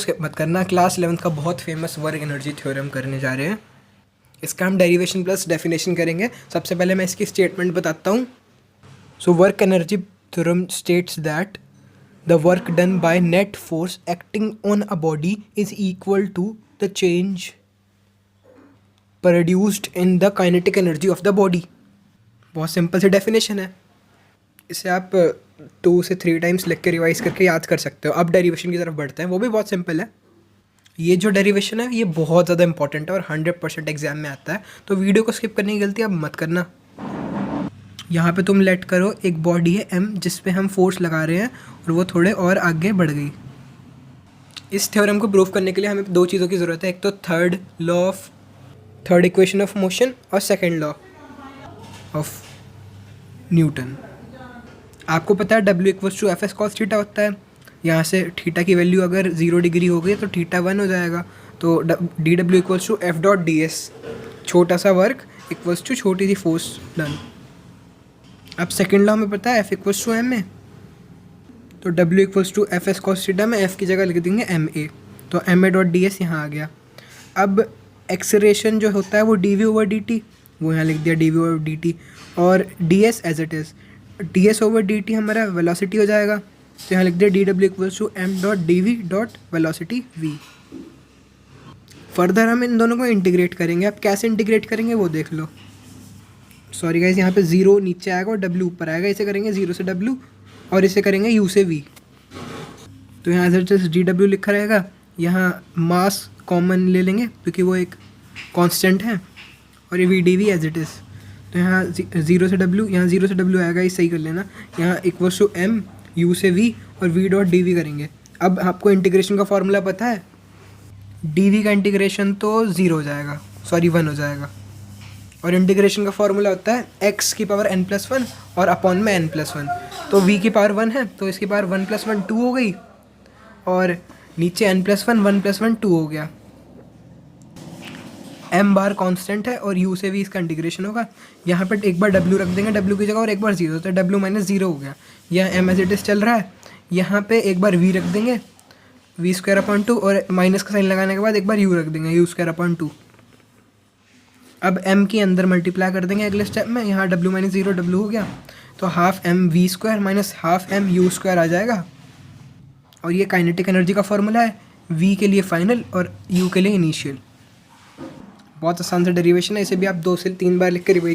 Skip मत करना, class 11th का बहुत फेमस वर्क एनर्जी थ्योरम करने जा रहे हैं। इसका हम डेरिवेशन प्लस डेफिनेशन करेंगे। सबसे पहले मैं इसकी स्टेटमेंट बताता हूँ। So work energy theorem states that the work done by net force acting on a body is equal to the change produced in the kinetic energy of the body. बहुत simple सी definition है। इसे आप 2 से 3 times लिख के revise करके याद कर सकते हो। अब डेरिवेशन की तरफ बढ़ते हैं, वो भी बहुत सिंपल है। ये जो डेरिवेशन है ये बहुत ज़्यादा इंपॉर्टेंट है और 100% एग्जाम में आता है, तो वीडियो को स्किप करने की गलती अब मत करना। यहाँ पे तुम लेट करो, एक बॉडी है m जिस पे हम फोर्स लगा रहे हैं और वो थोड़े और आगे बढ़ गई। इस थ्योरम को प्रूव करने के लिए हमें 2 चीज़ों की ज़रूरत है, एक तो थर्ड इक्वेशन ऑफ मोशन और सेकेंड लॉ ऑफ न्यूटन। आपको पता है W = F(s) cos थीटा होता है। यहाँ से थीटा की वैल्यू अगर 0 डिग्री हो गई तो थीटा 1 हो जाएगा। तो dW = F.ds, छोटा सा वर्क इक्वल्स टू छोटी सी फोर्स डन। अब सेकेंड लॉ हमें पता है F = ma, तो W = F(s) cos थीटा में F की जगह लिख देंगे ma, तो ma.ds यहाँ आ गया। अब एक्सेलरेशन जो होता है वो dv/dt, वो यहाँ लिख दिया dv/dt, और ds as it is ds/dt हमारा वेलोसिटी हो जाएगा, तो यहाँ लिख दिया dw = m.dv.velocity v। फर्दर हम इन दोनों को इंटीग्रेट करेंगे। अब कैसे इंटीग्रेट करेंगे वो देख लो। सॉरी गाइस, यहाँ पे 0 नीचे आएगा और w ऊपर आएगा। इसे करेंगे 0 से w और इसे करेंगे u से v। तो यहाँ से dw लिखा रहेगा, यहाँ मास कॉमन ले लेंगे क्योंकि वो एक कांस्टेंट है, और ये v dv as it is. तो यहाँ 0 से w, यहाँ 0 से w आएगा, ये सही कर लेना। यहाँ = m u से v और v.dv करेंगे। अब आपको इंटीग्रेशन का फॉर्मूला पता है, dv का इंटीग्रेशन तो 0 हो जाएगा, सॉरी 1 हो जाएगा, और इंटीग्रेशन का फॉर्मूला होता है x⁻n+1 और अपॉन में n+1। तो v की पावर 1 है तो इसकी पावर 1+1 2 हो गई, और नीचे n+1 1+1 2 हो गया। m बार कांस्टेंट है और u से v इसका इंटीग्रेशन होगा। यहाँ पर एक बार w रख देंगे w की जगह और एक बार 0, तो w - 0 हो गया। यह m एज इट इज़ चल रहा है। यहाँ पे एक बार v रख देंगे v²/2, और माइनस का साइन लगाने के बाद एक बार u रख देंगे u²/2। अब m की अंदर मल्टीप्लाई कर देंगे अगले स्टेप में। यहाँ w - 0 w हो गया, तो ½ mv² - ½ mu² आ जाएगा। और ये काइनेटिक एनर्जी का फॉर्मूला है, v के लिए फाइनल और u के लिए इनिशियल। बहुत आसान सा डेरिवेशन है, इसे भी आप 2 से 3 बार लिख कर रिवाइज